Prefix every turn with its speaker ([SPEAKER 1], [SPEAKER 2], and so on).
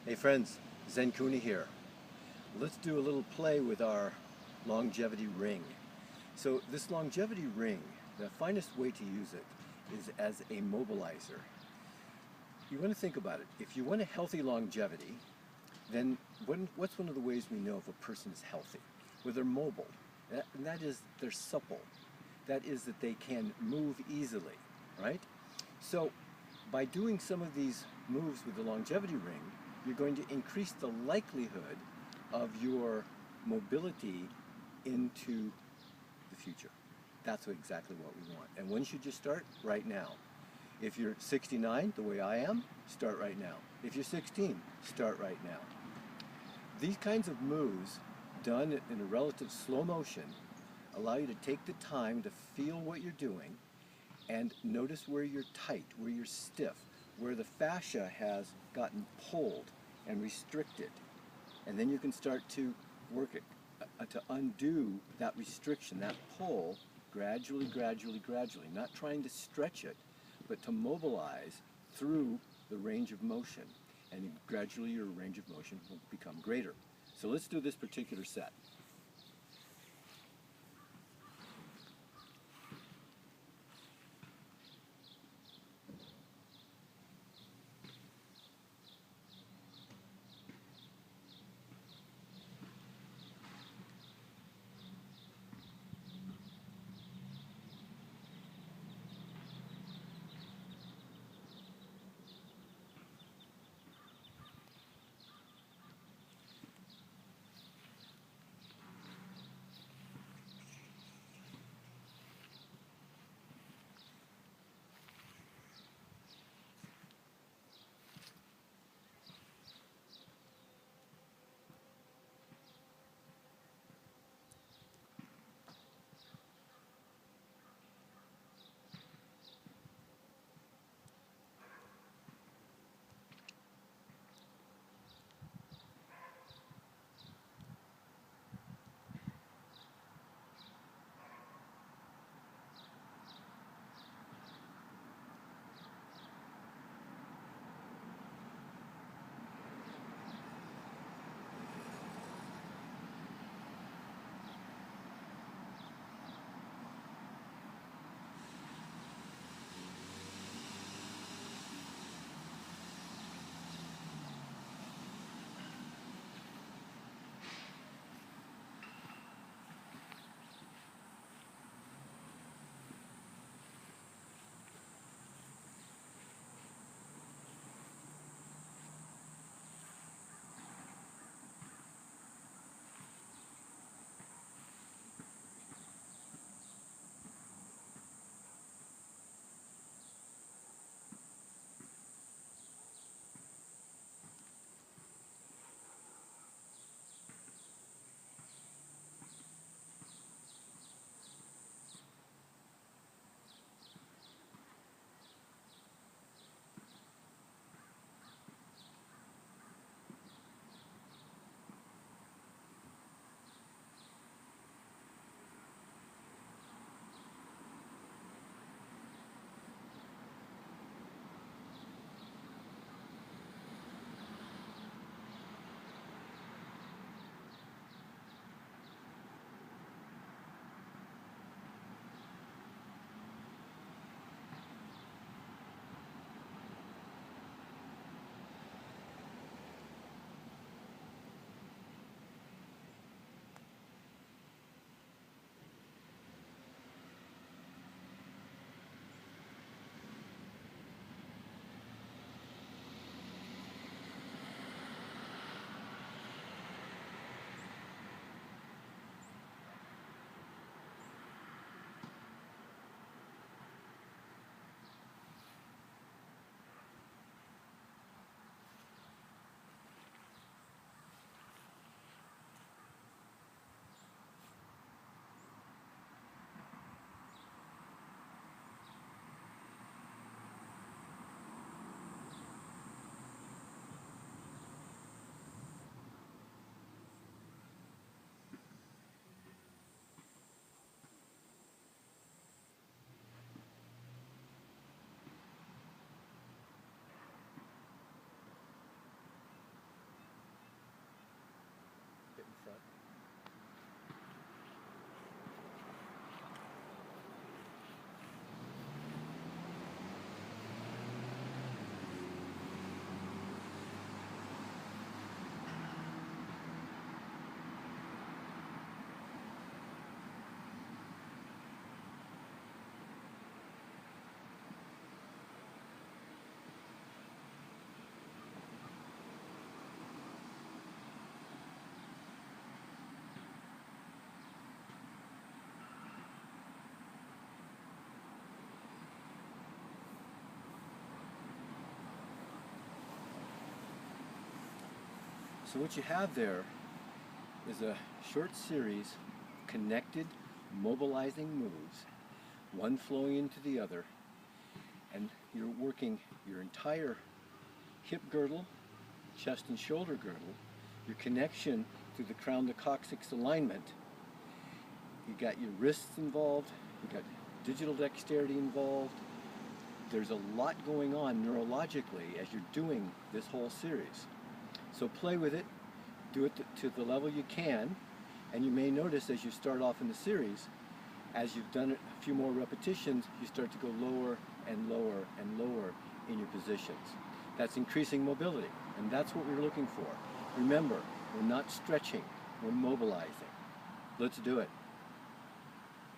[SPEAKER 1] Hey friends, Zen Kuni here. Let's do a little play with our longevity ring. So this longevity ring, the finest way to use it is as a mobilizer. You want to think about it. If you want a healthy longevity, then what's one of the ways we know if a person is healthy? Well, they're mobile. And that is they're supple. That is that they can move easily, right? So by doing some of these moves with the longevity ring, you're going to increase the likelihood of your mobility into the future. That's exactly what we want. And when should you start? Right now. If you're 69, the way I am, start right now. If you're 16, start right now. These kinds of moves, done in a relative slow motion, allow you to take the time to feel what you're doing and notice where you're tight, where you're stiff, where the fascia has gotten pulled and restricted. And then you can start to work it, to undo that restriction, that pull, gradually, gradually, gradually. Not trying to stretch it, but to mobilize through the range of motion. And gradually your range of motion will become greater. So let's do this particular set. So what you have there is a short series of connected, mobilizing moves, one flowing into the other, and you're working your entire hip girdle, chest and shoulder girdle, your connection to the crown to coccyx alignment. You got your wrists involved, you got digital dexterity involved. There's a lot going on neurologically as you're doing this whole series. So play with it, do it to the level you can, and you may notice as you start off in the series, as you've done it a few more repetitions, you start to go lower and lower and lower in your positions. That's increasing mobility, and that's what we're looking for. Remember, we're not stretching, we're mobilizing. Let's do it.